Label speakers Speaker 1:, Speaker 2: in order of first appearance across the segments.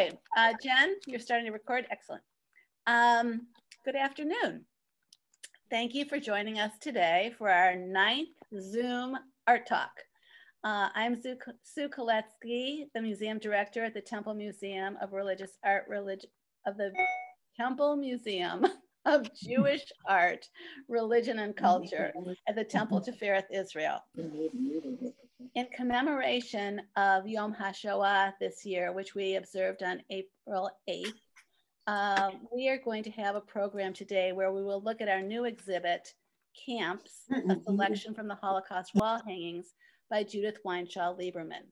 Speaker 1: right, Jen, you're starting to record. Excellent. Good afternoon. Thank you for joining us today for our 9th Zoom Art Talk. I'm Sue Koletsky, the museum director at the Temple Museum of Religious Art, of the Temple Museum of Jewish Art, Religion and Culture at the Temple-Tifereth, Israel. In commemoration of Yom HaShoah this year, which we observed on April 8th, we are going to have a program today where we will look at our new exhibit, Camps, a selection from the Holocaust wall hangings by Judith Weinshaw Lieberman.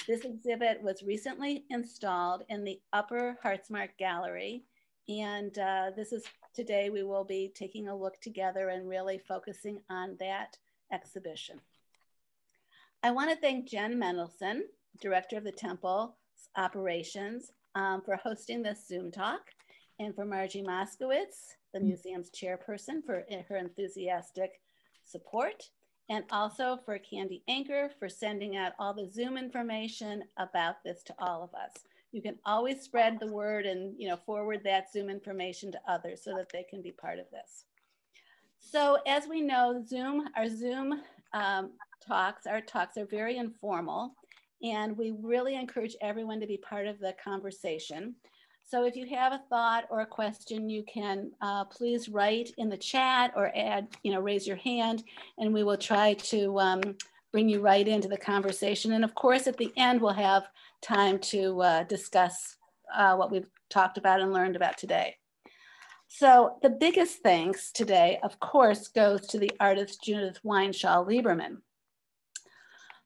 Speaker 1: This exhibit was recently installed in the Upper Hartsmark Gallery, and today we will be taking a look together and really focusing on that exhibition. I want to thank Jen Mendelson, director of the Temple's operations, for hosting this Zoom talk, and for Margie Moskowitz, the museum's chairperson, for her enthusiastic support, and also for Candy Anchor for sending out all the Zoom information about this to all of us. You can always spread the word and forward that Zoom information to others so that they can be part of this. So as we know, our Zoom talks are very informal, and we really encourage everyone to be part of the conversation. So if you have a thought or a question, you can please write in the chat or raise your hand, and we will try to bring you right into the conversation. And of course, at the end, we'll have time to discuss what we've talked about and learned about today. So the biggest thanks today, of course, goes to the artist Judith Weinshaw Lieberman.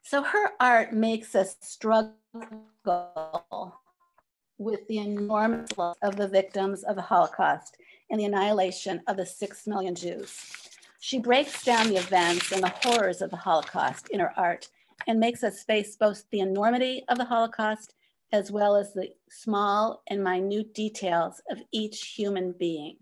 Speaker 1: So her art makes us struggle with the enormous loss of the victims of the Holocaust and the annihilation of the 6 million Jews. She breaks down the events and the horrors of the Holocaust in her art and makes us face both the enormity of the Holocaust as well as the small and minute details of each human being.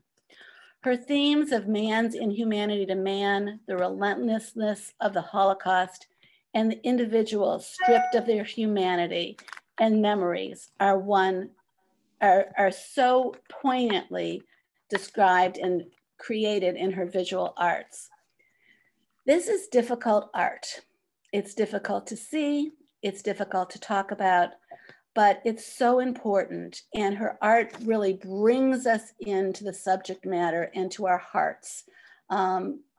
Speaker 1: Her themes of man's inhumanity to man, the relentlessness of the Holocaust, and the individuals stripped of their humanity and memories are so poignantly described and created in her visual arts. This is difficult art. It's difficult to see, it's difficult to talk about, but it's so important. And her art really brings us into the subject matter and to our hearts.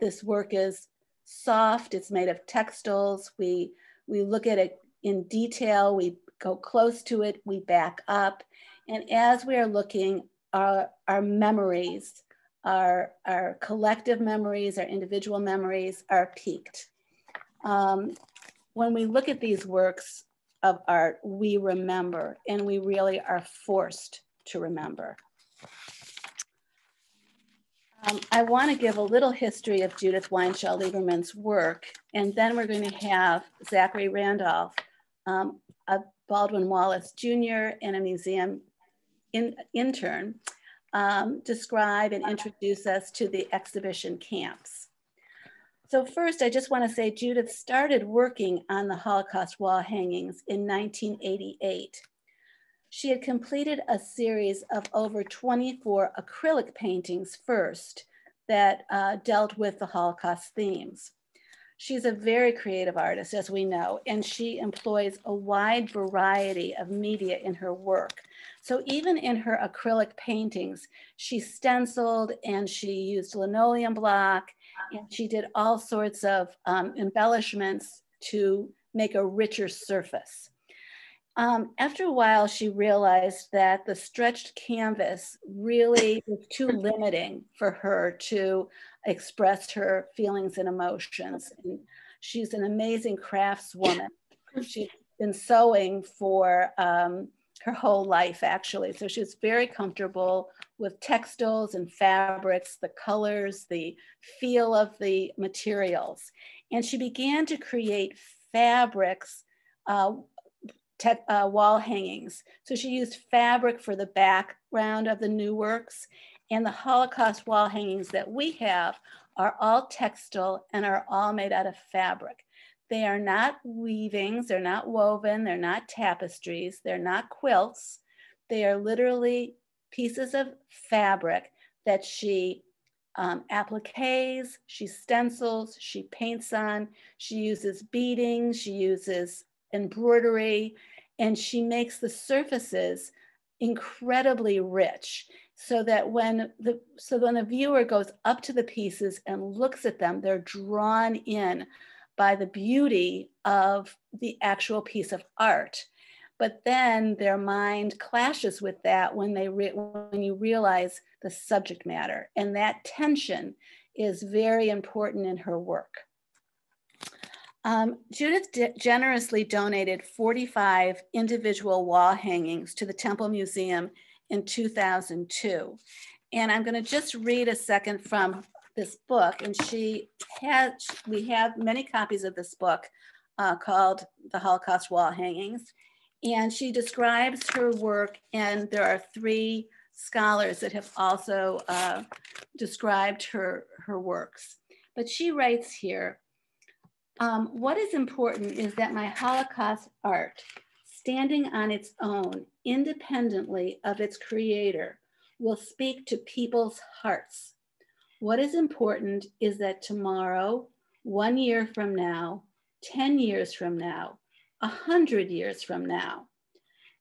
Speaker 1: This work is soft, it's made of textiles. We look at it in detail, we go close to it, we back up. And as we are looking, our memories, our collective memories, our individual memories are piqued. When we look at these works of art, we remember, and we really are forced to remember. I want to give a little history of Judith Weinshaw Lieberman's work, and then we're going to have Zachary Randolph, a Baldwin Wallace Jr. and a museum intern, describe and introduce us to the exhibition Camps. So first, I just want to say Judith started working on the Holocaust wall hangings in 1988. She had completed a series of over 24 acrylic paintings first that dealt with the Holocaust themes. She's a very creative artist, as we know, and she employs a wide variety of media in her work. So even in her acrylic paintings, she stenciled and she used linoleum block, and she did all sorts of embellishments to make a richer surface. After a while, she realized that the stretched canvas really was too limiting for her to express her feelings and emotions. And she's an amazing craftswoman. She's been sewing for her whole life, actually. So she's very comfortable with textiles and fabrics, the colors, the feel of the materials. And she began to create fabrics, wall hangings. So she used fabric for the background of the new works, and the Holocaust wall hangings that we have are all textile and are all made out of fabric. They are not weavings, they're not woven, they're not tapestries, they're not quilts. They are literally pieces of fabric that she appliques, she stencils, she paints on, she uses beading, she uses embroidery, and she makes the surfaces incredibly rich so that when the viewer goes up to the pieces and looks at them, they're drawn in by the beauty of the actual piece of art. But then their mind clashes with that when you realize the subject matter. And that tension is very important in her work. Judith generously donated 45 individual wall hangings to the Temple Museum in 2002. And I'm going to just read a second from this book. And we have many copies of this book called The Holocaust Wall Hangings. And she describes her work, and there are 3 scholars that have also described her works. But she writes here, what is important is that my Holocaust art, standing on its own, independently of its creator, will speak to people's hearts. What is important is that tomorrow, 1 year from now, 10 years from now, 100 years from now,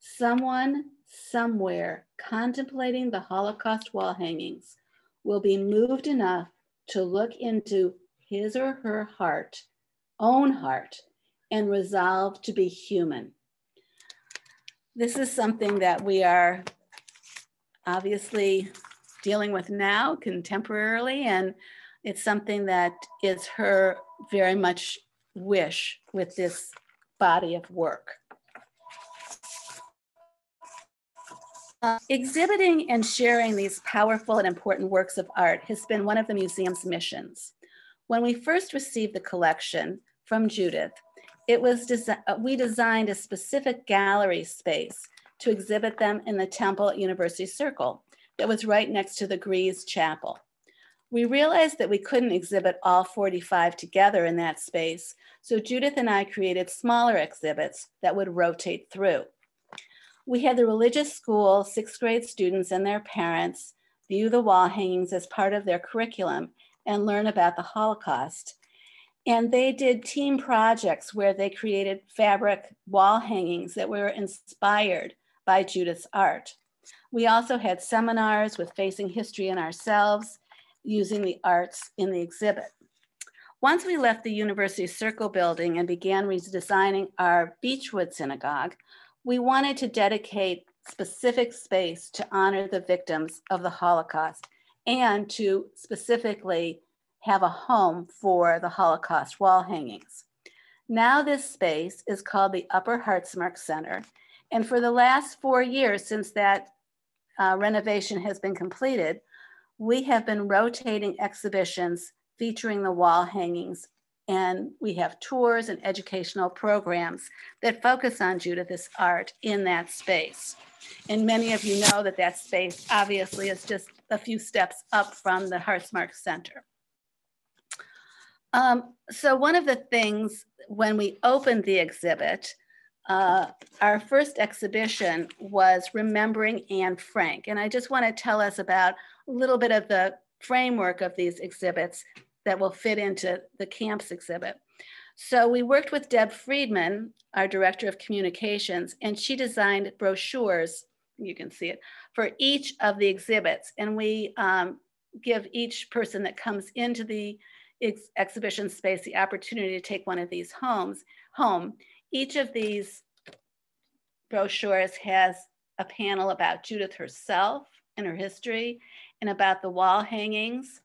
Speaker 1: someone somewhere contemplating the Holocaust wall hangings will be moved enough to look into his or her own heart, and resolve to be human. This is something that we are obviously dealing with now contemporarily, and it's something that is her very much wish with this body of work. Exhibiting and sharing these powerful and important works of art has been one of the museum's missions. When we first received the collection from Judith, we designed a specific gallery space to exhibit them in the Temple at University Circle that was right next to the Grease Chapel. We realized that we couldn't exhibit all 45 together in that space, so Judith and I created smaller exhibits that would rotate through. We had the religious school 6th grade students and their parents view the wall hangings as part of their curriculum and learn about the Holocaust. And they did team projects where they created fabric wall hangings that were inspired by Judith's art. We also had seminars with Facing History and Ourselves, using the arts in the exhibit. Once we left the University Circle building and began redesigning our Beechwood Synagogue, we wanted to dedicate specific space to honor the victims of the Holocaust and to specifically have a home for the Holocaust wall hangings. Now this space is called the Upper Hartsmark Center. And for the last 4 years since that renovation has been completed, we have been rotating exhibitions featuring the wall hangings, and we have tours and educational programs that focus on Judith's art in that space. And many of you know that that space obviously is just a few steps up from the Hartsmark Center. So one of the things when we opened the exhibit, our first exhibition was Remembering Anne Frank. And I just want to tell us about a little bit of the framework of these exhibits that will fit into the camps exhibit. So we worked with Deb Friedman, our director of communications, and she designed brochures, you can see it, for each of the exhibits. And we give each person that comes into the exhibition space the opportunity to take one of these home. Each of these brochures has a panel about Judith herself and her history, and about the wall hangings.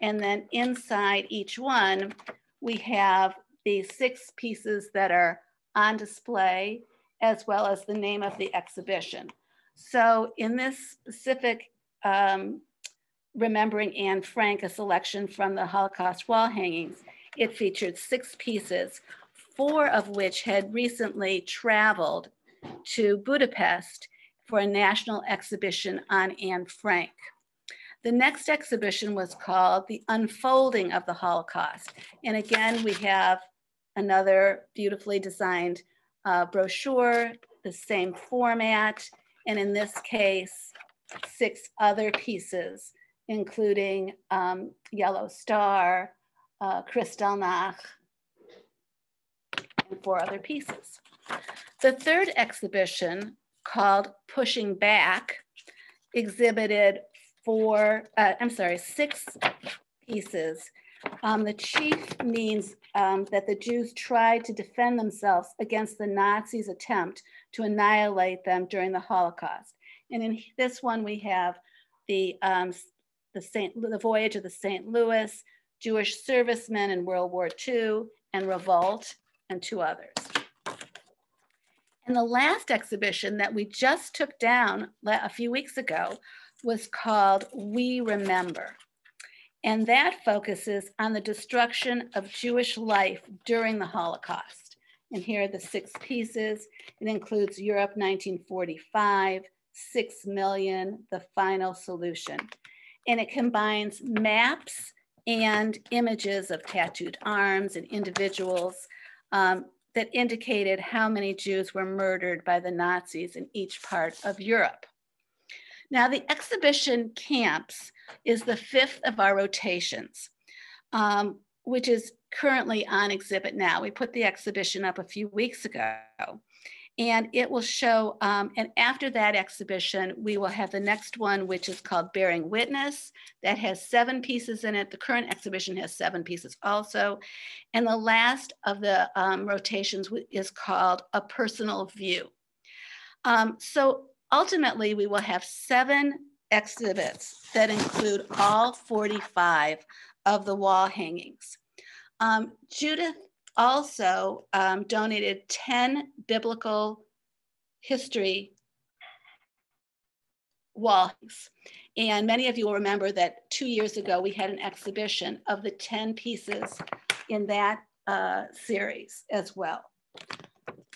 Speaker 1: And then inside each one, we have the 6 pieces that are on display, as well as the name of the exhibition. So in this specific Remembering Anne Frank, a selection from the Holocaust wall hangings, it featured 6 pieces, 4 of which had recently traveled to Budapest for a national exhibition on Anne Frank. The next exhibition was called The Unfolding of the Holocaust. And again, we have another beautifully designed brochure, the same format, and in this case, 6 other pieces, including Yellow Star, Kristallnacht, and 4 other pieces. The third exhibition, called Pushing Back, exhibited 6 pieces. The chief means that the Jews tried to defend themselves against the Nazis' attempt to annihilate them during the Holocaust. And in this one, we have the voyage of the St. Louis, Jewish servicemen in World War II, and Revolt, and 2 others. And the last exhibition that we just took down a few weeks ago was called We Remember. And that focuses on the destruction of Jewish life during the Holocaust. And here are the 6 pieces. It includes Europe 1945, 6 million, the final solution. And it combines maps and images of tattooed arms and individuals that indicated how many Jews were murdered by the Nazis in each part of Europe. Now, the exhibition Camps is the 5th of our rotations, which is currently on exhibit now. We put the exhibition up a few weeks ago, and it will show, and after that exhibition, we will have the next one, which is called Bearing Witness. That has 7 pieces in it. The current exhibition has 7 pieces also. And the last of the rotations is called A Personal View. So ultimately, we will have 7 exhibits that include all 45 of the wall hangings. Judith also donated 10 biblical history wall hangings. And many of you will remember that 2 years ago, we had an exhibition of the 10 pieces in that series as well.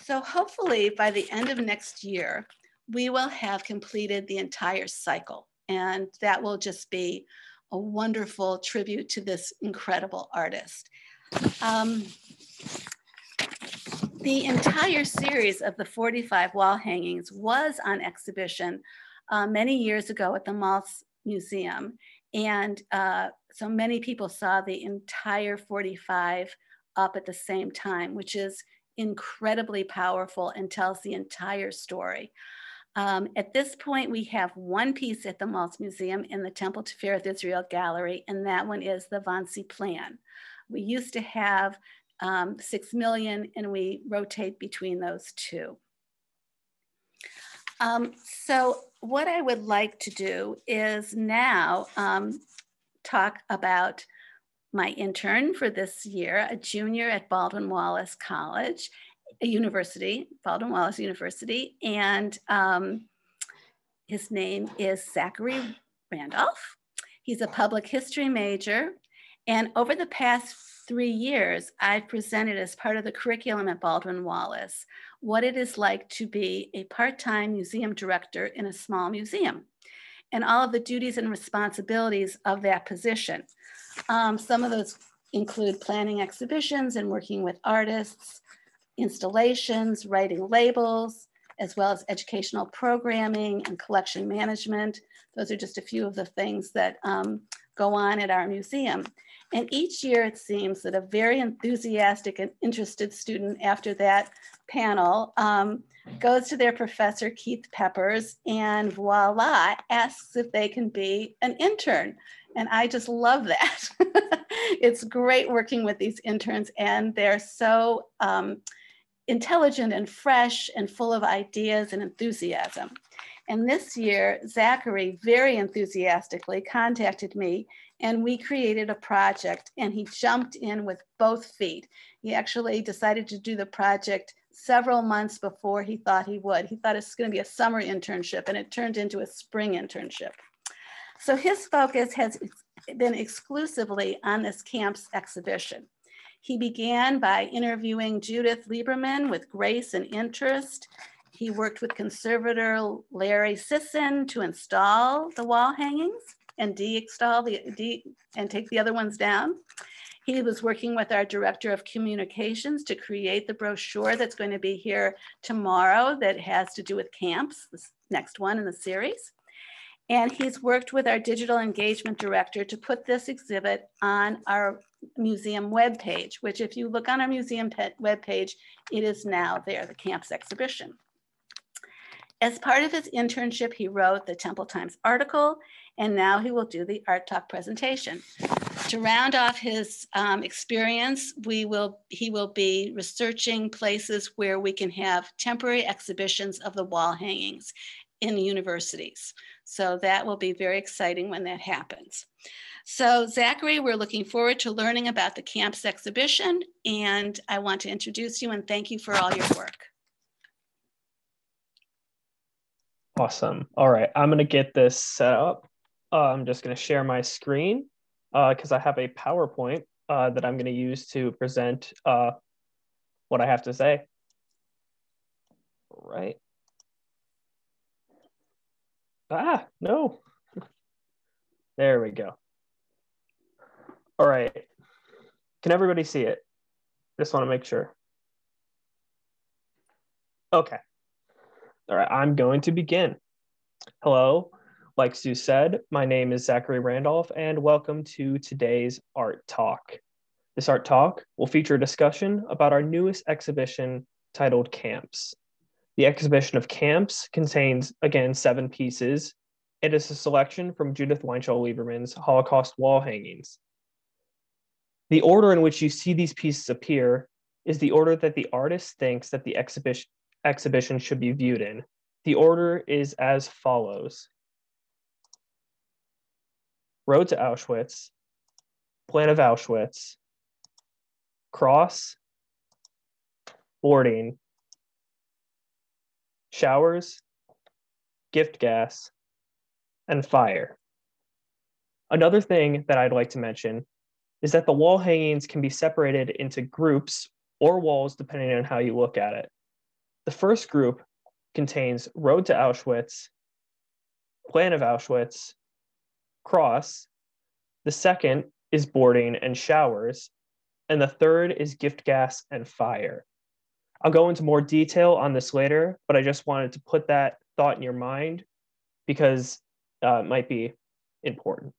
Speaker 1: So hopefully by the end of next year, we will have completed the entire cycle. And that will just be a wonderful tribute to this incredible artist. The entire series of the 45 wall hangings was on exhibition many years ago at the Maltz Museum. And so many people saw the entire 45 up at the same time, which is incredibly powerful and tells the entire story. At this point, we have 1 piece at the Maltz Museum in the Temple-Tifereth Israel Gallery, and that one is the Wannsee Plan. We used to have 6 million, and we rotate between those 2. So what I would like to do is now talk about my intern for this year, a junior at Baldwin Wallace College, a university, Baldwin Wallace University, and his name is Zachary Randolph. He's a public history major, and over the past 3 years, I've presented as part of the curriculum at Baldwin Wallace what it is like to be a part-time museum director in a small museum and all of the duties and responsibilities of that position. Some of those include planning exhibitions and working with artists, installations, writing labels, as well as educational programming and collection management. Those are just a few of the things that go on at our museum. And each year it seems that a very enthusiastic and interested student after that panel goes to their professor, Keith Peppers, and voila, asks if they can be an intern. And I just love that. It's great working with these interns, and they're so intelligent and fresh and full of ideas and enthusiasm. And this year, Zachary very enthusiastically contacted me, and we created a project, and he jumped in with both feet. He actually decided to do the project several months before he thought he would. He thought it was going to be a summer internship, and it turned into a spring internship. So his focus has been exclusively on this Camps exhibition. He began by interviewing Judith Lieberman with grace and interest. He worked with conservator Larry Sisson to install the wall hangings and and take the other ones down. He was working with our director of communications to create the brochure that's going to be here tomorrow that has to do with camps, this next one in the series. And he's worked with our digital engagement director to put this exhibit on our museum webpage, which if you look on our museum webpage, it is now there, the camps exhibition. As part of his internship, he wrote the Temple Times article, and now he will do the Art Talk presentation. To round off his experience, he will be researching places where we can have temporary exhibitions of the wall hangings in universities. So that will be very exciting when that happens. So Zachary, we're looking forward to learning about the camps exhibition, and I want to introduce you and thank you for all your work.
Speaker 2: Awesome. All right, I'm gonna get this set up. I'm just gonna share my screen because I have a PowerPoint that I'm gonna use to present what I have to say. All right. No. There we go. All right. Can everybody see it? Just want to make sure. Okay. All right, I'm going to begin. Hello, like Sue said, my name is Zachary Randolph, and welcome to today's Art Talk. This Art Talk will feature a discussion about our newest exhibition titled Camps. The exhibition of Camps contains, again, 7 pieces. It is a selection from Judith Weinshell Lieberman's Holocaust wall hangings. The order in which you see these pieces appear is the order that the artist thinks that the exhibition should be viewed in. The order is as follows: Road to Auschwitz, Plan of Auschwitz, Cross, Boarding, Showers, Gift Gas, and Fire. Another thing that I'd like to mention is that the wall hangings can be separated into groups or walls depending on how you look at it. The first group contains Road to Auschwitz, Plan of Auschwitz, Cross. The second is Boarding and Showers, and the third is Gift Gas and Fire. I'll go into more detail on this later, but I just wanted to put that thought in your mind because it might be important.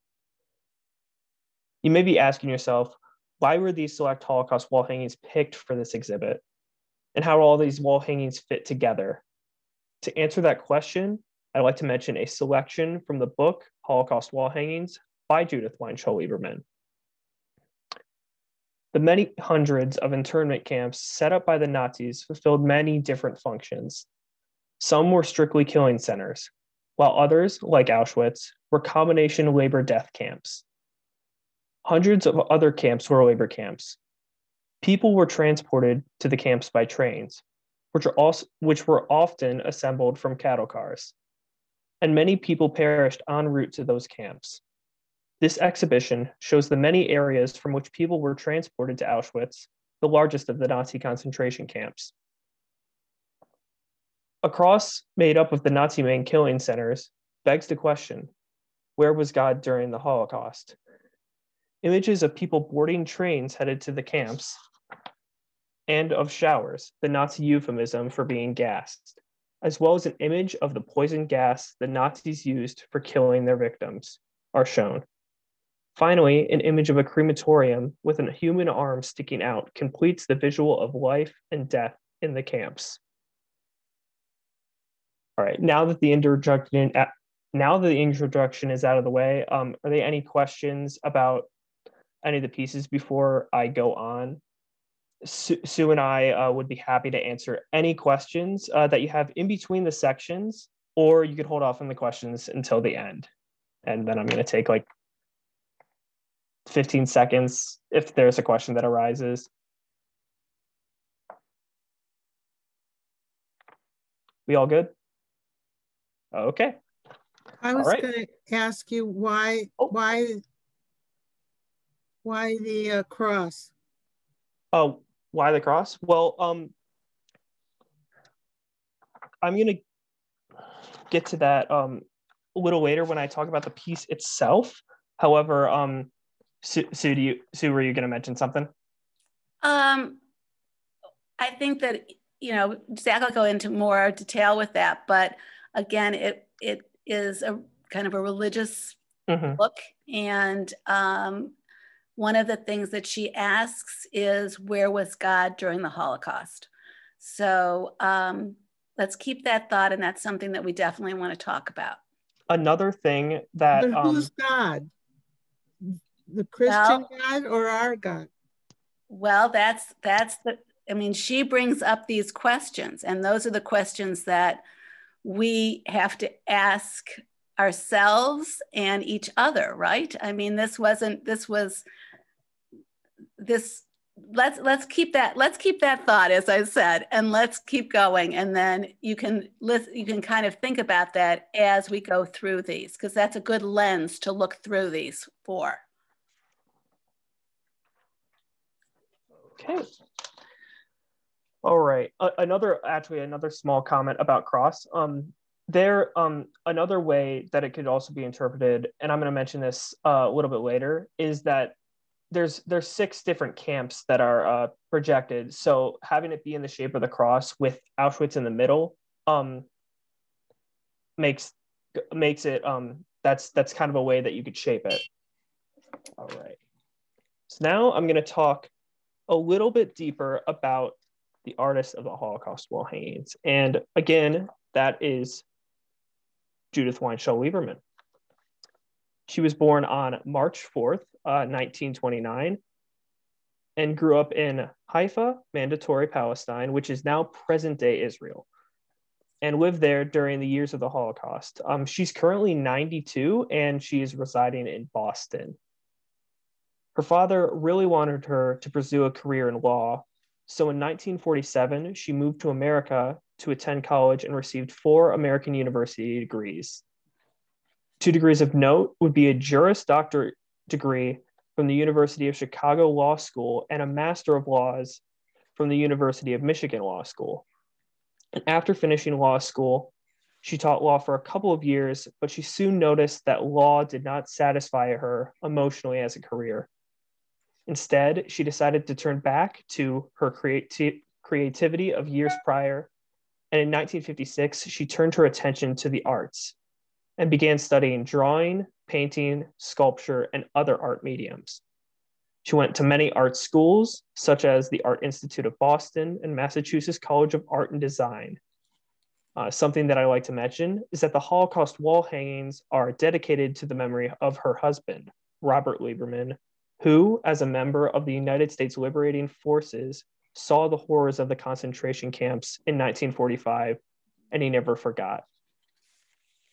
Speaker 2: You may be asking yourself, why were these select Holocaust wall hangings picked for this exhibit? And how do all these wall hangings fit together? To answer that question, I'd like to mention a selection from the book Holocaust Wall Hangings by Judith Weinshell Lieberman. The many hundreds of internment camps set up by the Nazis fulfilled many different functions. Some were strictly killing centers, while others, like Auschwitz, were combination labor death camps. Hundreds of other camps were labor camps. People were transported to the camps by trains, which were often assembled from cattle cars, and many people perished en route to those camps. This exhibition shows the many areas from which people were transported to Auschwitz, the largest of the Nazi concentration camps. A cross made up of the Nazi main killing centers begs the question, where was God during the Holocaust? Images of people boarding trains headed to the camps, and of showers, the Nazi euphemism for being gassed, as well as an image of the poison gas the Nazis used for killing their victims, are shown. Finally, an image of a crematorium with a human arm sticking out completes the visual of life and death in the camps. All right, now that the introduction is out of the way, are there any questions about any of the pieces before I go on? Sue and I would be happy to answer any questions that you have in between the sections, or you could hold off on the questions until the end. And then I'm going to take like 15 seconds if there's a question that arises. We all good? Okay.
Speaker 3: I was going to ask you why the cross?
Speaker 2: Oh, why the cross? Well, I'm going to get to that a little later when I talk about the piece itself. However, Sue, were you going to mention something?
Speaker 1: I think that, Zach will go into more detail with that, but again, it is a kind of a religious book. And one of the things that she asks is, where was God during the Holocaust? So let's keep that thought, and that's something that we definitely want to talk about.
Speaker 2: Another thing that...
Speaker 3: But who's God? The Christian God or our God?
Speaker 1: Well, she brings up these questions, and those are the questions that we have to ask ourselves and each other, right? I mean, let's keep that thought, as I said, and let's keep going. And then you can kind of think about that as we go through these, because that's a good lens to look through these for.
Speaker 2: Okay. All right. Another small comment about cross. Another way that it could also be interpreted, and I'm going to mention this a little bit later, is that there's 6 different camps that are projected. So having it be in the shape of the cross with Auschwitz in the middle makes it that's kind of a way that you could shape it. All right. So now I'm going to talk a little bit deeper about the artist of the Holocaust wall hangings. And again, that is Judith Weinshell Lieberman. She was born on March 4th, 1929, and grew up in Haifa, Mandatory Palestine, which is now present-day Israel, and lived there during the years of the Holocaust. She's currently 92, and she is residing in Boston. Her father really wanted her to pursue a career in law, so in 1947, she moved to America to attend college and received 4 American university degrees. 2 degrees of note would be a Juris Doctor degree from the University of Chicago Law School and a Master of Laws from the University of Michigan Law School. And after finishing law school, she taught law for a couple of years, but she soon noticed that law did not satisfy her emotionally as a career. Instead, she decided to turn back to her creativity of years prior, and in 1956, she turned her attention to the arts and began studying drawing, painting, sculpture, and other art mediums. She went to many art schools, such as the Art Institute of Boston and Massachusetts College of Art and Design. Something that I like to mention is that the Holocaust wall hangings are dedicated to the memory of her husband, Robert Lieberman, who, as a member of the United States Liberating Forces, saw the horrors of the concentration camps in 1945, and he never forgot.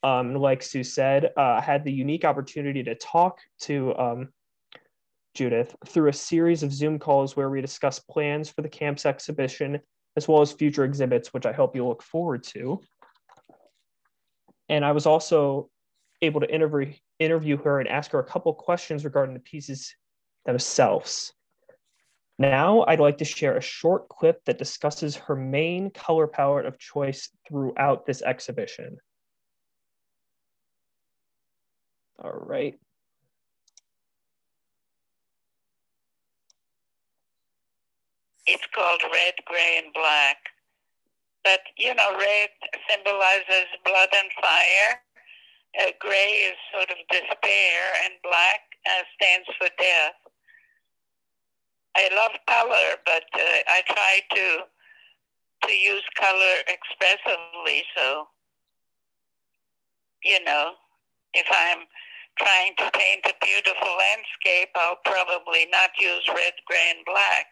Speaker 2: Like Sue said, I had the unique opportunity to talk to Judith through a series of Zoom calls where we discussed plans for the camp's exhibition, as well as future exhibits, which I hope you'll look forward to. And I was also able to interview her and ask her a couple questions regarding the pieces themselves. Now, I'd like to share a short clip that discusses her main color palette of choice throughout this exhibition. All right.
Speaker 4: It's called red, gray, and black. But, red symbolizes blood and fire. Gray is sort of despair, and black stands for death. I love color, but I try to use color expressively. So, if I'm trying to paint a beautiful landscape, I'll probably not use red, gray, and black.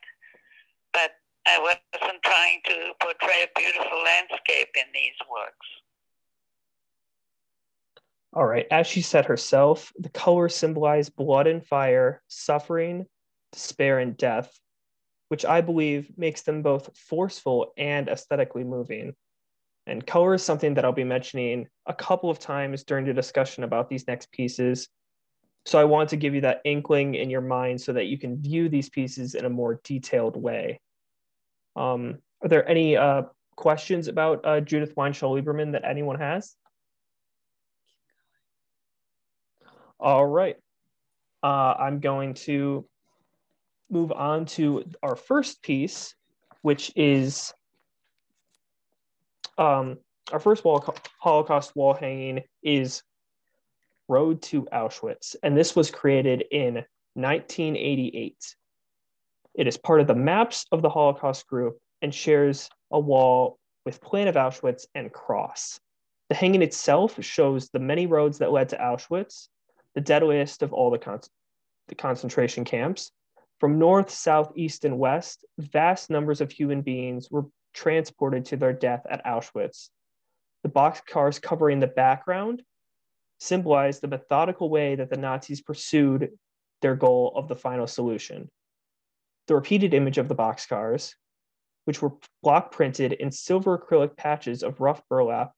Speaker 4: But I wasn't trying to portray a beautiful landscape in these works.
Speaker 2: All right. As she said herself, the colors symbolize blood and fire, suffering, despair, and death, which I believe makes them both forceful and aesthetically moving. And color is something that I'll be mentioning a couple of times during the discussion about these next pieces. So I want to give you that inkling in your mind so that you can view these pieces in a more detailed way. Are there any questions about Judith Weinshell Lieberman that anyone has? All right. I'm going to move on to our first piece, which is our first Holocaust wall hanging is Road to Auschwitz, and this was created in 1988. It is part of the maps of the Holocaust group and shares a wall with Plan of Auschwitz and cross. The hanging itself shows the many roads that led to Auschwitz, the deadliest of all the concentration camps. From north, south, east, and west, vast numbers of human beings were transported to their death at Auschwitz. The boxcars covering the background symbolize the methodical way that the Nazis pursued their goal of the final solution. The repeated image of the boxcars, which were block printed in silver acrylic patches of rough burlap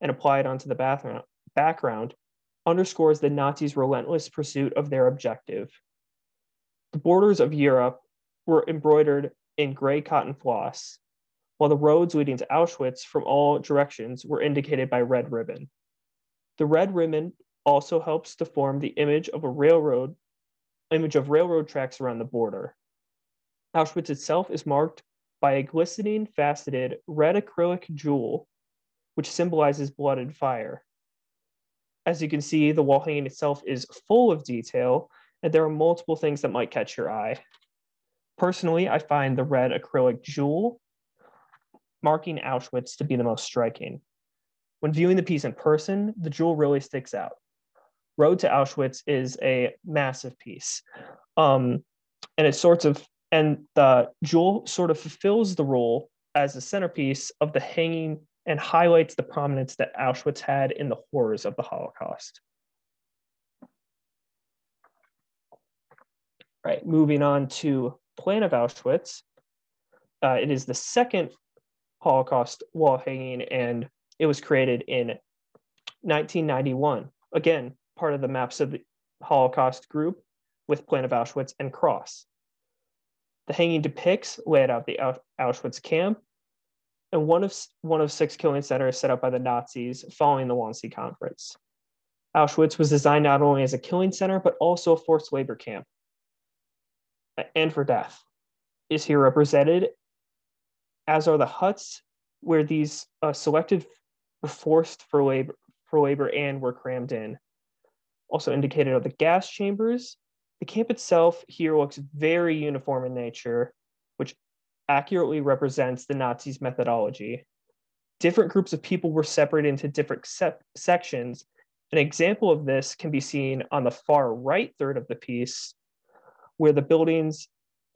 Speaker 2: and applied onto the background, underscores the Nazis' relentless pursuit of their objective. The borders of Europe were embroidered in gray cotton floss, while the roads leading to Auschwitz from all directions were indicated by red ribbon. The red ribbon also helps to form the image of railroad tracks around the border. Auschwitz itself is marked by a glistening, faceted red acrylic jewel, which symbolizes blood and fire. As you can see, the wall hanging itself is full of detail, and there are multiple things that might catch your eye. Personally, I find the red acrylic jewel marking Auschwitz to be the most striking. When viewing the piece in person, the jewel really sticks out. Road to Auschwitz is a massive piece, and the jewel sort of fulfills the role as the centerpiece of the hanging and highlights the prominence that Auschwitz had in the horrors of the Holocaust. Right, moving on to Plan of Auschwitz. It is the second Holocaust wall hanging, and it was created in 1991. Again, part of the maps of the Holocaust group with Plan of Auschwitz and cross. The hanging depicts laid out the Auschwitz camp and one of 6 killing centers set up by the Nazis following the Wannsee Conference. Auschwitz was designed not only as a killing center, but also a forced labor camp and for death. Is here represented, as are the huts where these selected were forced for labor and were crammed in. Also indicated are the gas chambers. The camp itself here looks very uniform in nature, which accurately represents the Nazis' methodology. Different groups of people were separated into different sections. An example of this can be seen on the far right third of the piece, where the buildings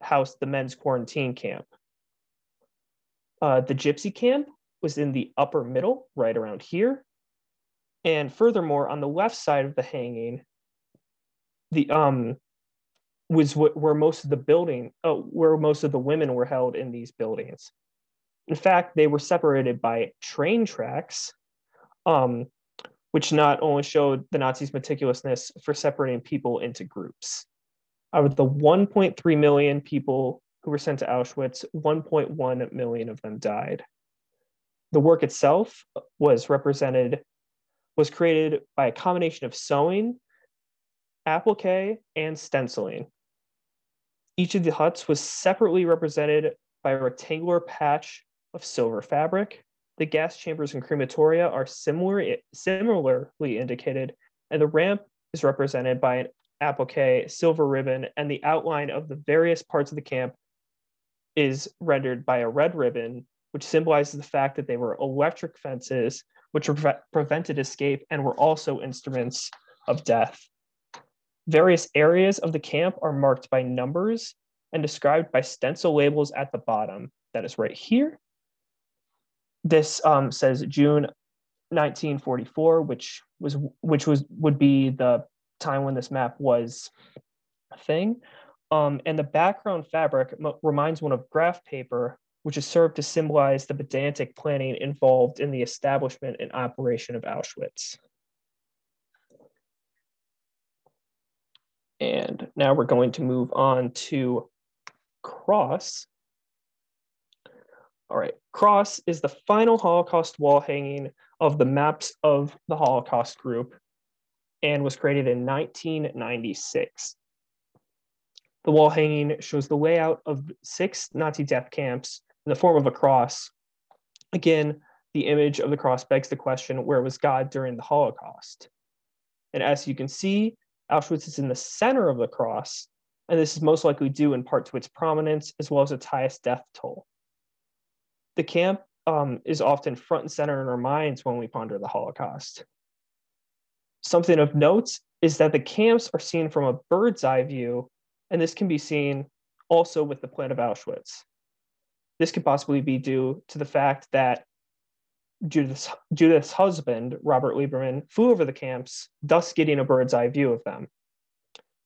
Speaker 2: housed the men's quarantine camp. The Gypsy Camp was in the upper middle, right around here. And furthermore, on the left side of the hanging, was where most of the women were held in these buildings. In fact, they were separated by train tracks, which not only showed the Nazis' meticulousness for separating people into groups. Out of the 1.3 million people who were sent to Auschwitz, 1.1 million of them died. The work itself was created by a combination of sewing, applique, and stenciling. Each of the huts was separately represented by a rectangular patch of silver fabric. The gas chambers and crematoria are similarly indicated, and the ramp is represented by an applique, silver ribbon, and the outline of the various parts of the camp is rendered by a red ribbon, which symbolizes the fact that they were electric fences which prevented escape and were also instruments of death. Various areas of the camp are marked by numbers and described by stencil labels at the bottom. That is right here. This says June 1944, which would be the time when this map was a thing. And the background fabric reminds one of graph paper, which is served to symbolize the pedantic planning involved in the establishment and operation of Auschwitz. And now we're going to move on to cross. All right, cross is the final Holocaust wall hanging of the maps of the Holocaust group and was created in 1996. The wall hanging shows the layout of 6 Nazi death camps in the form of a cross. Again, the image of the cross begs the question, where was God during the Holocaust? And as you can see, Auschwitz is in the center of the cross, and this is most likely due in part to its prominence as well as its highest death toll. The camp is often front and center in our minds when we ponder the Holocaust. Something of note is that the camps are seen from a bird's eye view, and this can be seen also with the plan of Auschwitz. This could possibly be due to the fact that Judith's husband, Robert Lieberman, flew over the camps, thus getting a bird's eye view of them.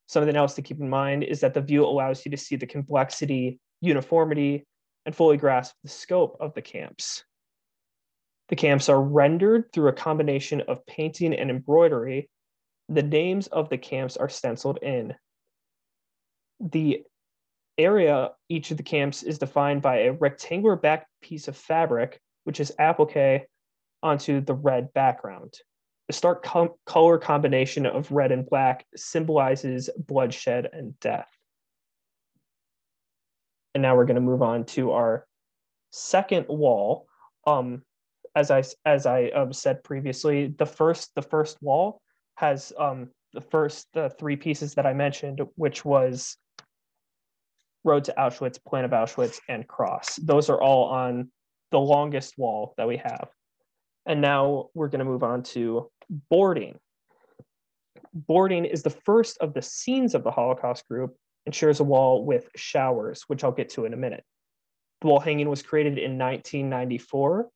Speaker 2: Something else to keep in mind is that the view allows you to see the complexity, uniformity, and fully grasp the scope of the camps. The camps are rendered through a combination of painting and embroidery. The names of the camps are stenciled in. The area each of the camps is defined by a rectangular back piece of fabric, which is applique onto the red background. The stark color combination of red and black symbolizes bloodshed and death. And now we're going to move on to our second wall. As I said previously, the first wall has the 3 pieces that I mentioned, which was Road to Auschwitz, Plan of Auschwitz, and Cross. Those are all on the longest wall that we have. And now we're going to move on to boarding. Boarding is the first of the scenes of the Holocaust group and shares a wall with showers, which I'll get to in a minute. The wall hanging was created in 1994,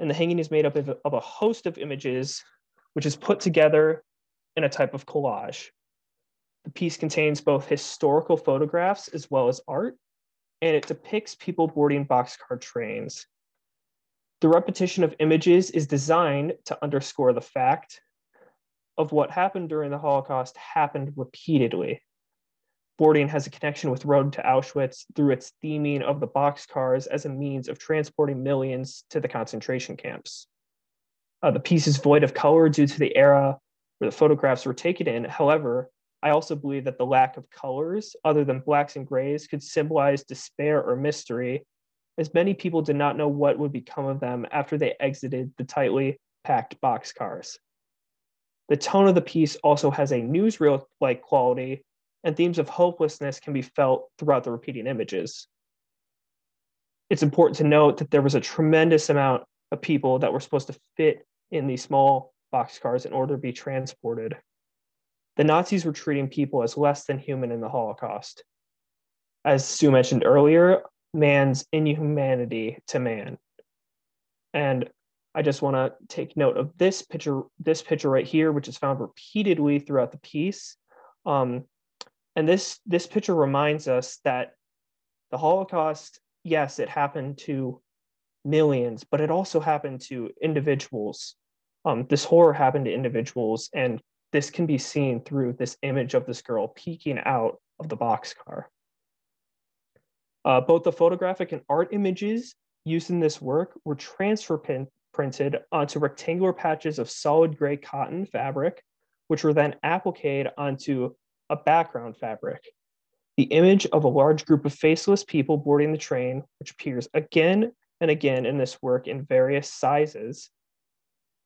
Speaker 2: and the hanging is made up of a host of images, which is put together in a type of collage. The piece contains both historical photographs as well as art, and it depicts people boarding boxcar trains. The repetition of images is designed to underscore the fact of what happened during the Holocaust happened repeatedly. Boarding has a connection with Road to Auschwitz through its theming of the boxcars as a means of transporting millions to the concentration camps. The piece is void of color due to the era where the photographs were taken in. However, I also believe that the lack of colors, other than blacks and grays, could symbolize despair or mystery, as many people did not know what would become of them after they exited the tightly packed boxcars. The tone of the piece also has a newsreel-like quality, and themes of hopelessness can be felt throughout the repeating images. It's important to note that there was a tremendous amount of people that were supposed to fit in these small boxcars in order to be transported. The Nazis were treating people as less than human in the Holocaust. As Sue mentioned earlier, man's inhumanity to man. And I just want to take note of this picture right here, which is found repeatedly throughout the piece. And this picture reminds us that the Holocaust, yes, it happened to millions, but it also happened to individuals. This horror happened to individuals, and this can be seen through this image of this girl peeking out of the boxcar. Both the photographic and art images used in this work were transfer printed onto rectangular patches of solid gray cotton fabric, which were then appliqued onto a background fabric. The image of a large group of faceless people boarding the train, which appears again and again in this work in various sizes,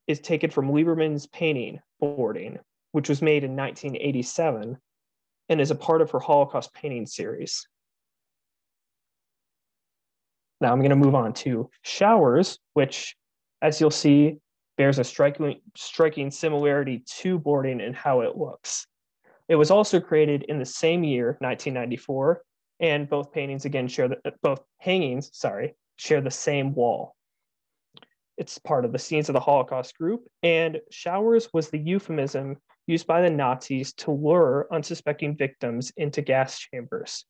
Speaker 2: is taken from Lieberman's painting, Boarding, which was made in 1987 and is a part of her Holocaust painting series. Now I'm going to move on to Showers, which, as you'll see, bears a striking similarity to Boarding in how it looks. It was also created in the same year, 1994, and both hangings share the same wall. It's part of the scenes of the Holocaust group, and Showers was the euphemism used by the Nazis to lure unsuspecting victims into gas chambers.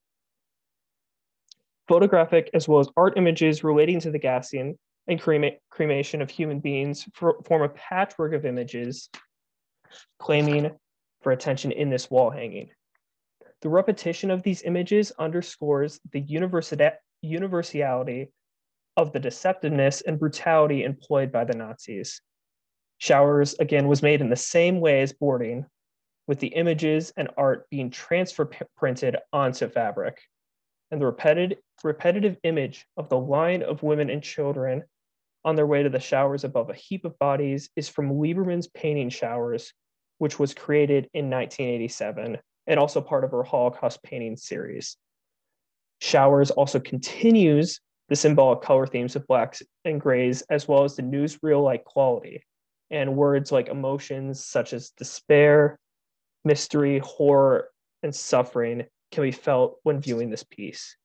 Speaker 2: Photographic as well as art images relating to the gassing and cremation of human beings form a patchwork of images claiming for attention in this wall hanging. The repetition of these images underscores the universality of the deceptiveness and brutality employed by the Nazis. Showers, again, was made in the same way as Boarding, with the images and art being transfer printed onto fabric. And the repetitive image of the line of women and children on their way to the showers above a heap of bodies is from Lieberman's painting Showers, which was created in 1987 and also part of her Holocaust painting series. Showers also continues the symbolic color themes of blacks and grays, as well as the newsreel-like quality, and words like emotions such as despair, mystery, horror, and suffering can be felt when viewing this piece.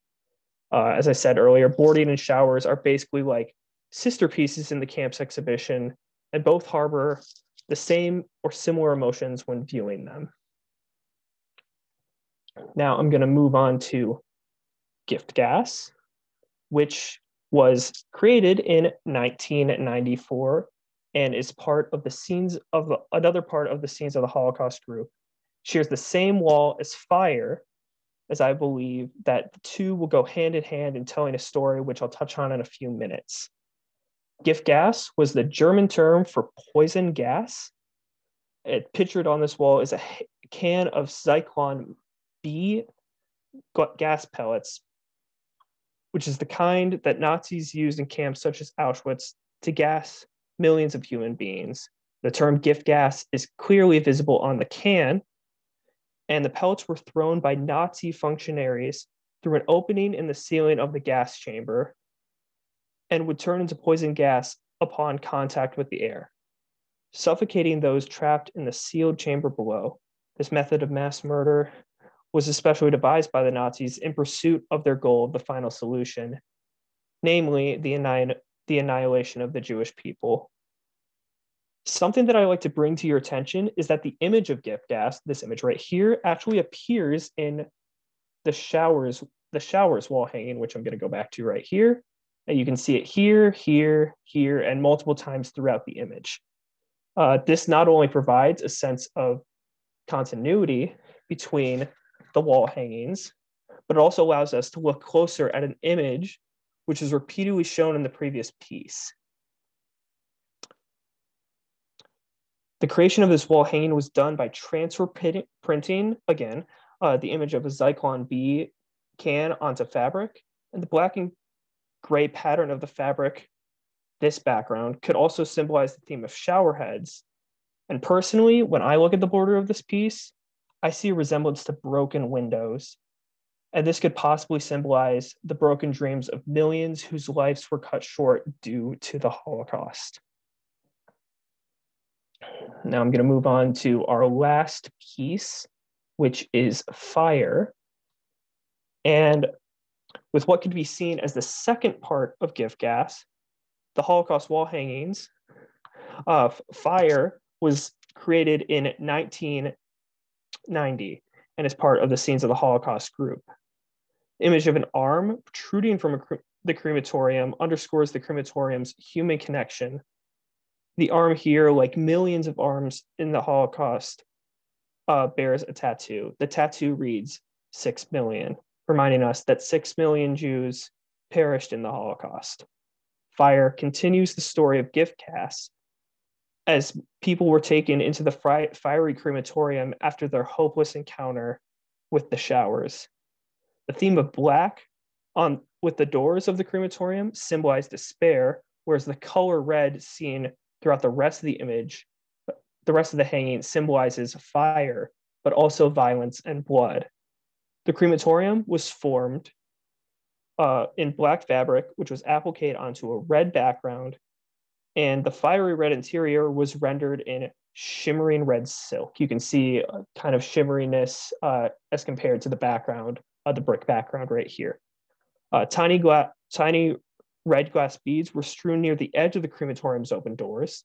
Speaker 2: As I said earlier, Boarding and Showers are basically like sister pieces in the camp's exhibition, and both harbor the same or similar emotions when viewing them. Now I'm going to move on to Gift Gas, which was created in 1994 and is part of the scenes of another part of the Scenes of the Holocaust group. Shares the same wall as Fire, as I believe that the two will go hand in hand in telling a story, which I'll touch on in a few minutes. Gift gas was the German term for poison gas. It pictured on this wall is a can of Zyklon B gas pellets, which is the kind that Nazis used in camps such as Auschwitz to gas millions of human beings. The term gift gas is clearly visible on the can, and the pellets were thrown by Nazi functionaries through an opening in the ceiling of the gas chamber and would turn into poison gas upon contact with the air, suffocating those trapped in the sealed chamber below. This method of mass murder was especially devised by the Nazis in pursuit of their goal of the final solution, namely the annihilation of the Jewish people. Something that I like to bring to your attention is that the image of gift gas, this image right here, actually appears in the showers wall hanging, which I'm going to go back to right here. And you can see it here, here, here, and multiple times throughout the image. This not only provides a sense of continuity between the wall hangings, but it also allows us to look closer at an image which is repeatedly shown in the previous piece. The creation of this wall hanging was done by transfer printing, again, the image of a Zyklon B can onto fabric, and the black and gray pattern of the fabric, this background, could also symbolize the theme of shower heads. And personally, when I look at the border of this piece, I see a resemblance to broken windows. And this could possibly symbolize the broken dreams of millions whose lives were cut short due to the Holocaust. Now I'm going to move on to our last piece, which is Fire. And with what could be seen as the second part of gift gas, the Holocaust wall hangings, Fire was created in 1990 and is part of the Scenes of the Holocaust group. The image of an arm protruding from the crematorium underscores the crematorium's human connection. The arm here, like millions of arms in the Holocaust, bears a tattoo. The tattoo reads 6 million, reminding us that 6 million Jews perished in the Holocaust. Fire continues the story of gift gas as people were taken into the fiery crematorium after their hopeless encounter with the showers. The theme of black with the doors of the crematorium symbolize despair, whereas the color red seen throughout the rest of the image, the rest of the hanging symbolizes fire, but also violence and blood. The crematorium was formed in black fabric, which was appliqued onto a red background, and the fiery red interior was rendered in shimmering red silk. You can see a kind of shimmeriness as compared to the background, the brick background right here. Tiny red glass beads were strewn near the edge of the crematorium's open doors,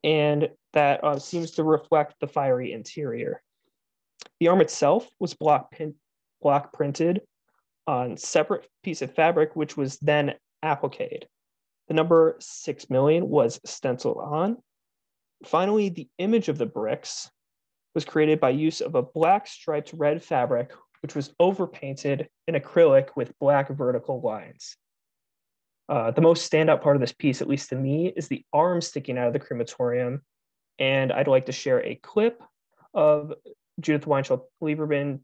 Speaker 2: and that seems to reflect the fiery interior. The arm itself was block printed on separate piece of fabric, which was then appliqued. The number 6 million was stenciled on. Finally, the image of the bricks was created by use of a black striped red fabric, which was overpainted in acrylic with black vertical lines. The most standout part of this piece, at least to me, is the arm sticking out of the crematorium. And I'd like to share a clip of Judith Weinshell Lieberman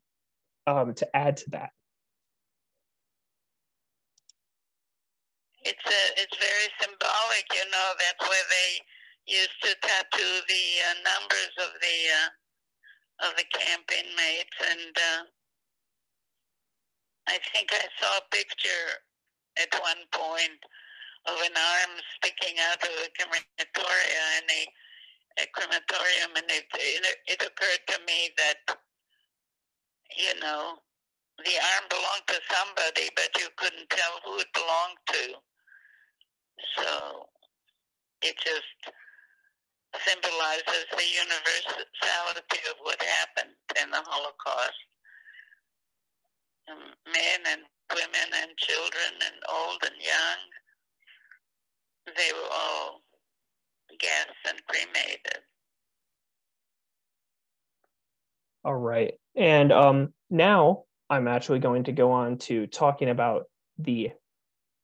Speaker 2: to add to that?
Speaker 4: It's very symbolic, you know. That's where they used to tattoo the numbers of the camp inmates, and I think I saw a picture at one point of an arm sticking out of a crematorium, and it occurred to me that, you know, the arm belonged to somebody, but you couldn't tell who it belonged to. So it just symbolizes the universality of what happened in the Holocaust. Men and women and children and old and young, they were all gassed and cremated.
Speaker 2: All right. And now I'm actually going to go on to talking about the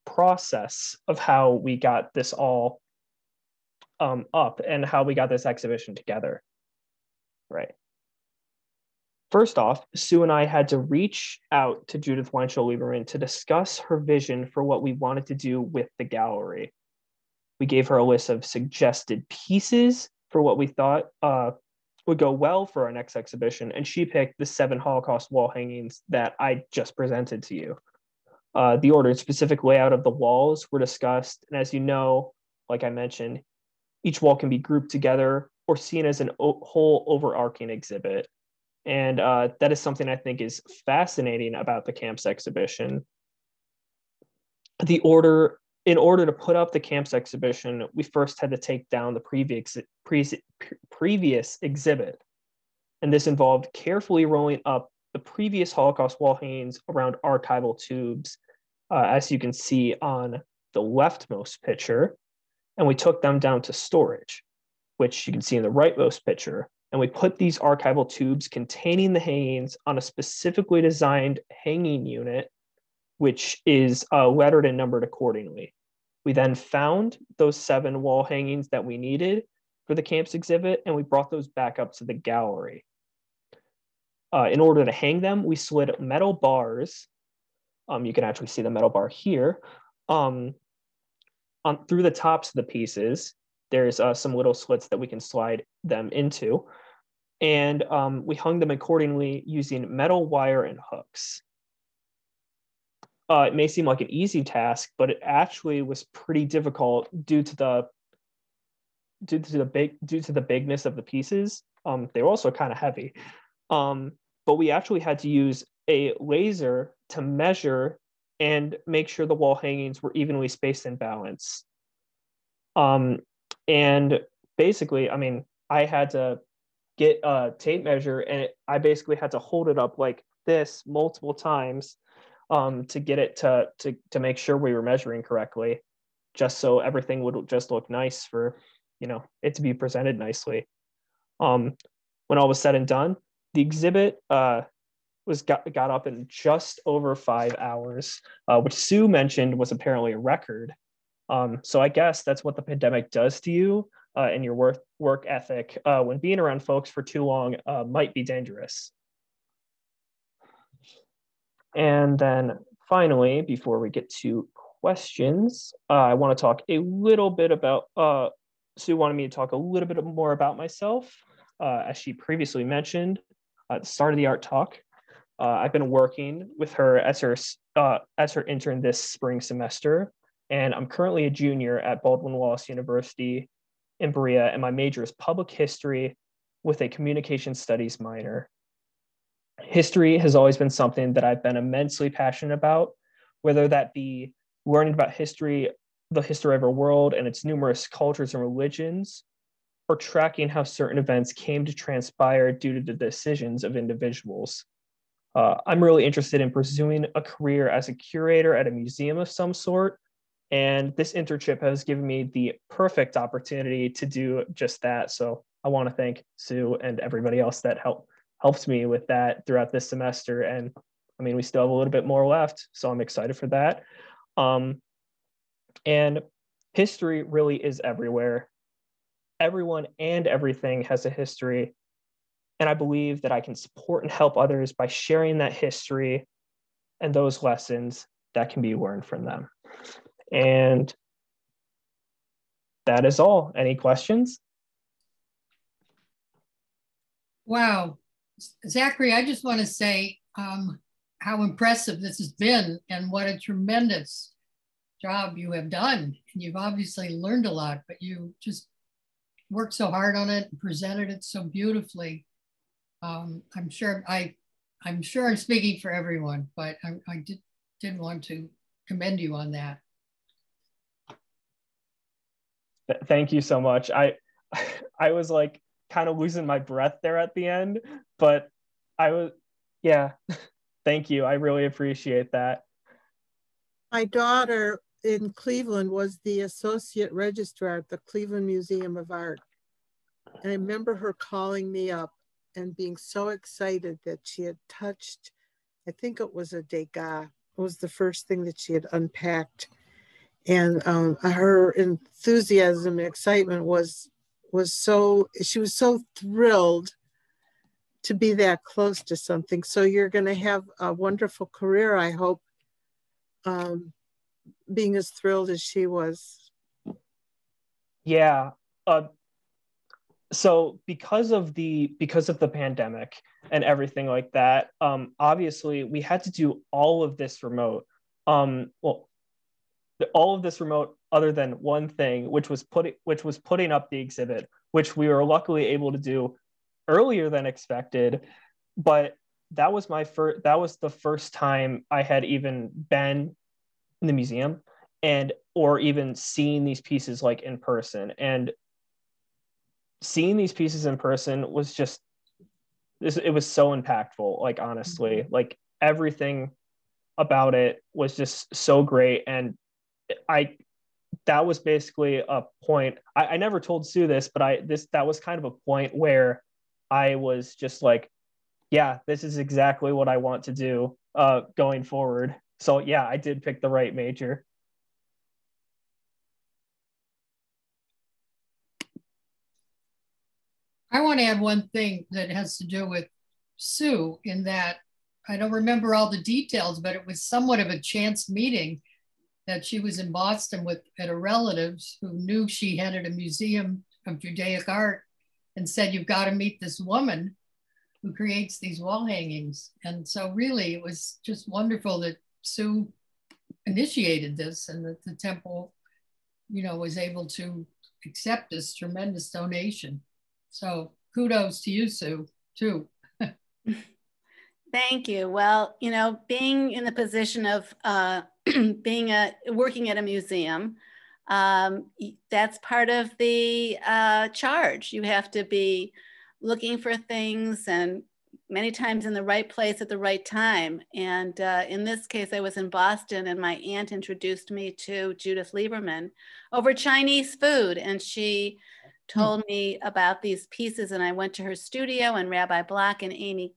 Speaker 2: process of how we got this all up and how we got this exhibition together. Right. First off, Sue and I had to reach out to Judith Weinshell Lieberman to discuss her vision for what we wanted to do with the gallery. We gave her a list of suggested pieces for what we thought would go well for our next exhibition, and she picked the 7 Holocaust wall hangings that I just presented to you. The order and specific layout of the walls were discussed, and as you know, like I mentioned, each wall can be grouped together or seen as an whole overarching exhibit. And that is something I think is fascinating about the camp's exhibition. In order to put up the camp's exhibition, we first had to take down the previous exhibit. And this involved carefully rolling up the previous Holocaust wall hangings around archival tubes, as you can see on the leftmost picture. And we took them down to storage, which you can see in the rightmost picture. And we put these archival tubes containing the hangings on a specifically designed hanging unit, which is lettered and numbered accordingly. We then found those 7 wall hangings that we needed for the camp's exhibit, and we brought those back up to the gallery. In order to hang them, we slid metal bars. You can actually see the metal bar here. Through the tops of the pieces, there's some little slits that we can slide them into. And we hung them accordingly using metal wire and hooks. It may seem like an easy task, but it actually was pretty difficult due to the bigness of the pieces. They were also kind of heavy. But we actually had to use a laser to measure and make sure the wall hangings were evenly spaced and balanced. And basically, I mean, I had to get a tape measure, and I basically had to hold it up like this multiple times to get it to make sure we were measuring correctly, just so everything would just look nice for, you know, it to be presented nicely. When all was said and done, the exhibit got up in just over 5 hours, which Sue mentioned was apparently a record. So I guess that's what the pandemic does to you and your work ethic when being around folks for too long might be dangerous. And then finally, before we get to questions, I want to talk a little bit about, Sue wanted me to talk a little bit more about myself. As she previously mentioned at the start of the art talk, I've been working with her as her intern this spring semester, and I'm currently a junior at Baldwin Wallace University in Berea, and my major is public history with a communication studies minor. History has always been something that I've been immensely passionate about, whether that be learning about history, the history of our world and its numerous cultures and religions, or tracking how certain events came to transpire due to the decisions of individuals. I'm really interested in pursuing a career as a curator at a museum of some sort, and this internship has given me the perfect opportunity to do just that. So I want to thank Sue and everybody else that helped me with that throughout this semester. And I mean, we still have a little bit more left, so I'm excited for that. And history really is everywhere. Everyone and everything has a history. And I believe that I can support and help others by sharing that history and those lessons that can be learned from them. And that is all. Any questions?
Speaker 5: Wow. Zachary, I just want to say how impressive this has been and what a tremendous job you have done. And you've obviously learned a lot, but you just worked so hard on it and presented it so beautifully. I'm sure I'm speaking for everyone, but I did want to commend you on that.
Speaker 2: Thank you so much. I was like kind of losing my breath there at the end, but yeah, thank you. I really appreciate that.
Speaker 3: My daughter in Cleveland was the associate registrar at the Cleveland Museum of Art. And I remember her calling me up and being so excited that she had touched, I think it was a Degas. It was the first thing that she had unpacked. And her enthusiasm and excitement was so, she was so thrilled to be that close to something. So you're going to have a wonderful career, I hope, being as thrilled as she was.
Speaker 2: Yeah. So because of the pandemic and everything like that, obviously we had to do all of this remote. All of this remote, other than one thing, which was putting up the exhibit, which we were luckily able to do earlier than expected. But that was the first time I had even been in the museum or even seen these pieces like in person. And seeing these pieces in person was just, it was so impactful. Like, honestly, like everything about it was just so great. And that was basically a point. I never told Sue this, but that was kind of a point where I was just like, yeah, this is exactly what I want to do going forward. So yeah, I did pick the right major.
Speaker 5: I want to add one thing that has to do with Sue, in that I don't remember all the details, but it was somewhat of a chance meeting that she was in Boston at a relative's who knew she headed a museum of Judaic art and said, you've got to meet this woman who creates these wall hangings. And so really it was just wonderful that Sue initiated this and that the temple, was able to accept this tremendous donation. So kudos to you, Sue, too.
Speaker 1: Thank you. Well, being in the position of working at a museum, that's part of the charge. You have to be looking for things and many times in the right place at the right time. And in this case, I was in Boston and my aunt introduced me to Judith Lieberman over Chinese food. And she told me about these pieces, and I went to her studio, and Rabbi Block and Amy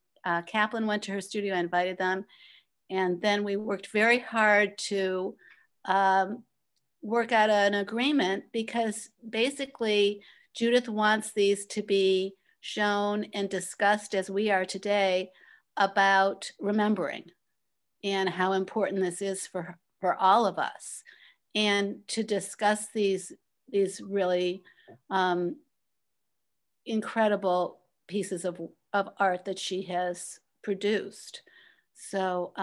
Speaker 1: Kaplan went to her studio. I invited them. And then we worked very hard to work out an agreement, because basically Judith wants these to be shown and discussed as we are today about remembering and how important this is for all of us, and to discuss these really incredible pieces of art that she has produced. So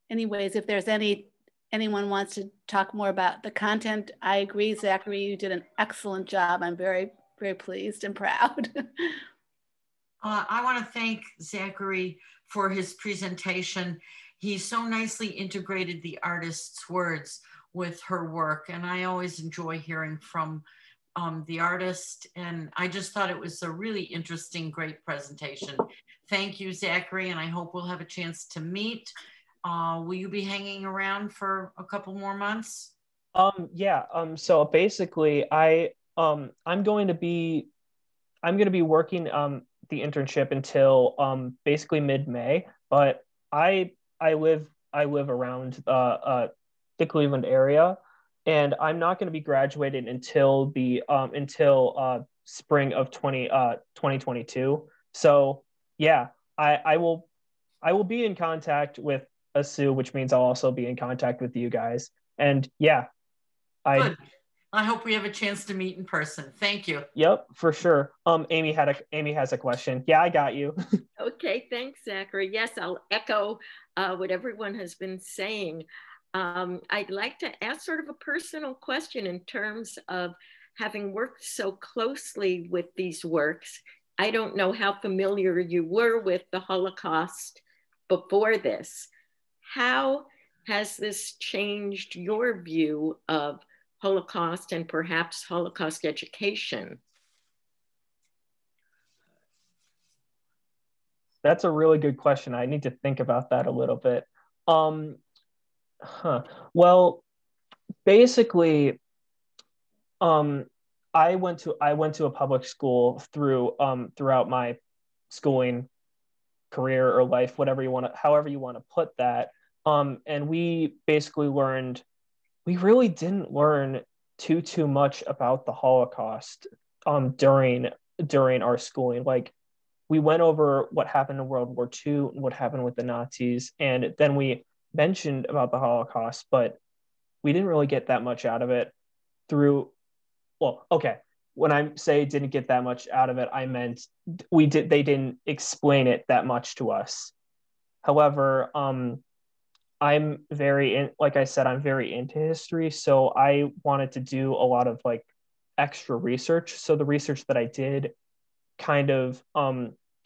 Speaker 1: anyways, if there's anyone wants to talk more about the content, I agree, Zachary, you did an excellent job. I'm very, very pleased and proud.
Speaker 6: I want to thank Zachary for his presentation. He so nicely integrated the artist's words with her work, and I always enjoy hearing from the artist, and I just thought it was a really interesting, great presentation. Thank you, Zachary, and I hope we'll have a chance to meet. Will you be hanging around for a couple more months?
Speaker 2: Yeah. So basically, I'm going to be working the internship until basically mid-May. But I live around the Cleveland area, and I'm not going to be graduating until spring of 2022. So yeah, I will be in contact with Sue, which means I'll also be in contact with you guys. And yeah,
Speaker 6: Good. I hope we have a chance to meet in person. Thank you.
Speaker 2: Yep, for sure. Amy has a question. Yeah, I got you.
Speaker 7: Okay, thanks, Zachary. Yes, I'll echo what everyone has been saying. I'd like to ask sort of a personal question in terms of having worked so closely with these works. I don't know how familiar you were with the Holocaust before this. How has this changed your view of Holocaust and perhaps Holocaust education?
Speaker 2: That's a really good question. I need to think about that a little bit. Well, basically, I went to a public school throughout my schooling career or life, however you want to put that. And we basically we really didn't learn too much about the Holocaust during our schooling. Like, we went over what happened in World War II and what happened with the Nazis, and then we mentioned about the Holocaust, but we didn't really get that much out of it when I say didn't get that much out of it, I meant they didn't explain it that much to us. However, like I said, I'm very into history, so I wanted to do a lot of like extra research. So the research that I did kind of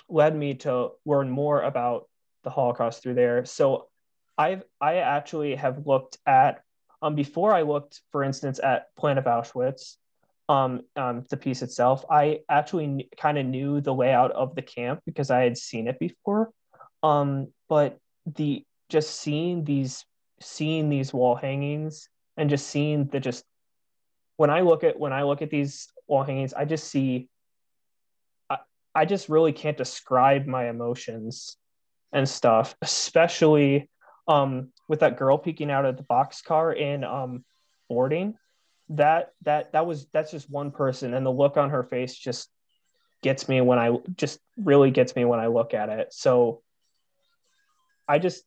Speaker 2: led me to learn more about the Holocaust through there. So I actually have looked at before I looked, for instance, at Plan of Auschwitz, the piece itself. I actually kind of knew the layout of the camp because I had seen it before. But seeing these wall hangings and just seeing when I look at these wall hangings, I just see. I just really can't describe my emotions and stuff, especially with that girl peeking out of the boxcar in boarding. That's just one person, and the look on her face just really gets me when I look at it. So I just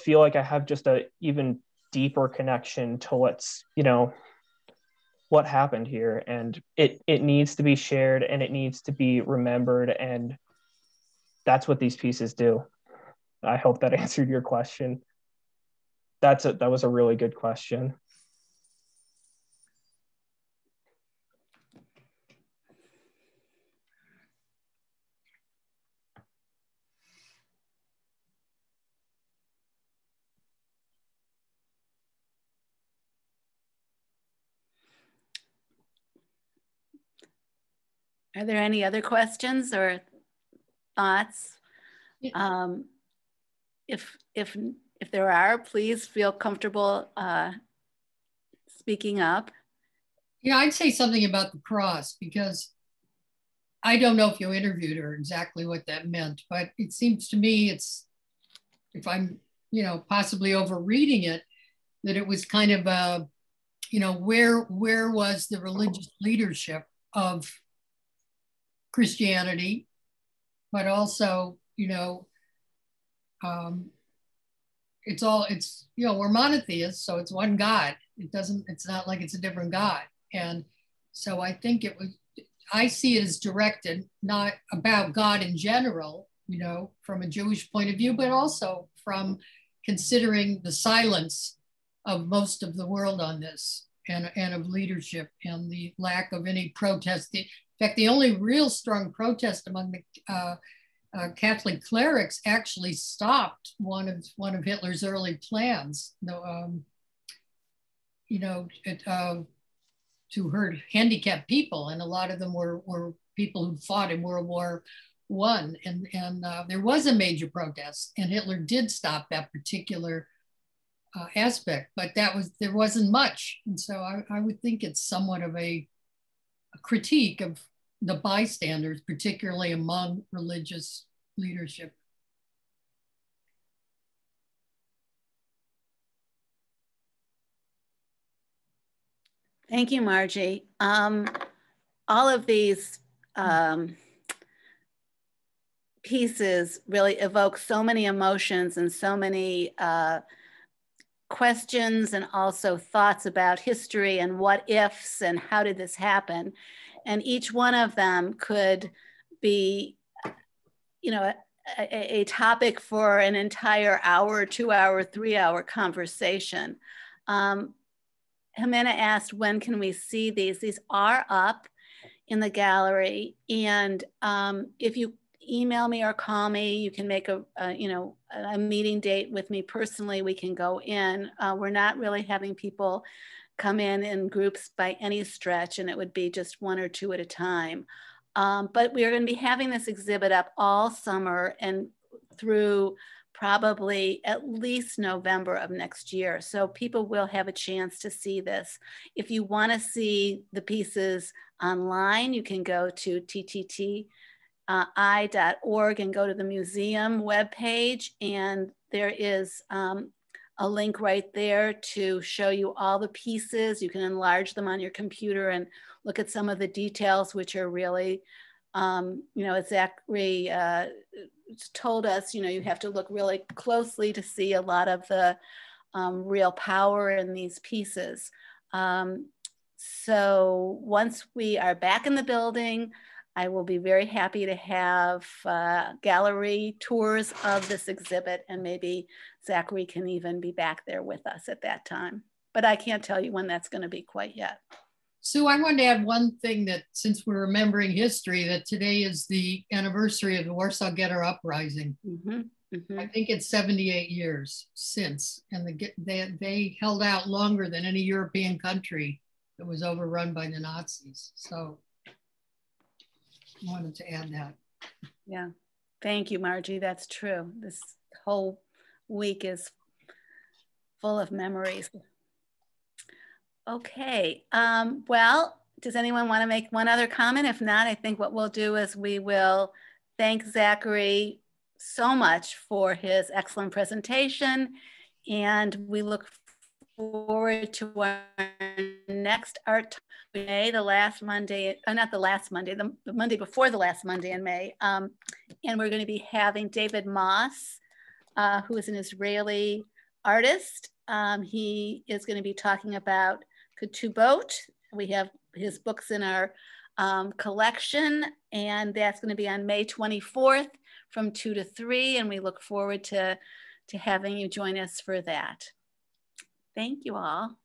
Speaker 2: feel like I have just a even deeper connection to what happened here, and it needs to be shared and it needs to be remembered, and that's what these pieces do. I hope that answered your question. That was a really good question.
Speaker 1: Are there any other questions or thoughts? If there are, please feel comfortable speaking up.
Speaker 5: Yeah, I'd say something about the cross, because I don't know if you interviewed her exactly what that meant, but it seems to me if I'm, possibly overreading it, that it was kind of a, where was the religious leadership of Christianity, but also, we're monotheists, so it's one God. It's not like it's a different God. And so I think I see it as directed, not about God in general, from a Jewish point of view, but also from considering the silence of most of the world on this, and of leadership, and the lack of any protest. In fact, the only real strong protest among the Catholic clerics actually stopped one of Hitler's early plans, to hurt handicapped people, and a lot of them were people who fought in World War I, and there was a major protest, and Hitler did stop that particular aspect, but there wasn't much, and so I would think it's somewhat of a critique of the bystanders, particularly among religious leadership.
Speaker 1: Thank you, Margie. All of these pieces really evoke so many emotions and so many questions, and also thoughts about history and what ifs and how did this happen. And each one of them could be, you know, a topic for an entire hour, 2 hour, 3 hour conversation. Jimena asked, when can we see these? These are up in the gallery. And if you email me or call me, you can make a meeting date with me personally. We can go in. We're not really having people come in groups by any stretch, and it would be just 1 or 2 at a time. But we are going to be having this exhibit up all summer and through probably at least November of next year. So people will have a chance to see this. If you want to see the pieces online, you can go to TTTI.org and go to the museum webpage, and there is a link right there to show you all the pieces. You can enlarge them on your computer and look at some of the details, which are really, as Zachary told us, you have to look really closely to see a lot of the real power in these pieces. So once we are back in the building, I will be very happy to have gallery tours of this exhibit, and maybe Zachary can even be back there with us at that time. But I can't tell you when that's going to be quite yet.
Speaker 5: Sue, I wanted to add one thing, that since we're remembering history, that today is the anniversary of the Warsaw Ghetto Uprising.
Speaker 1: Mm-hmm, mm-hmm.
Speaker 5: I think it's 78 years since, and they held out longer than any European country that was overrun by the Nazis. So I wanted to add that.
Speaker 1: Yeah, thank you, Margie. That's true. This whole week is full of memories. Okay, well, does anyone want to make one other comment? If not, I think what we'll do is we will thank Zachary so much for his excellent presentation, and we look forward to our next art May, the last Monday, not the last Monday, the Monday before the last Monday in May. And we're going to be having David Moss, who is an Israeli artist. He is going to be talking about Ketubot. We have his books in our collection, and that's going to be on May 24th from 2 to 3. And we look forward to having you join us for that. Thank you all.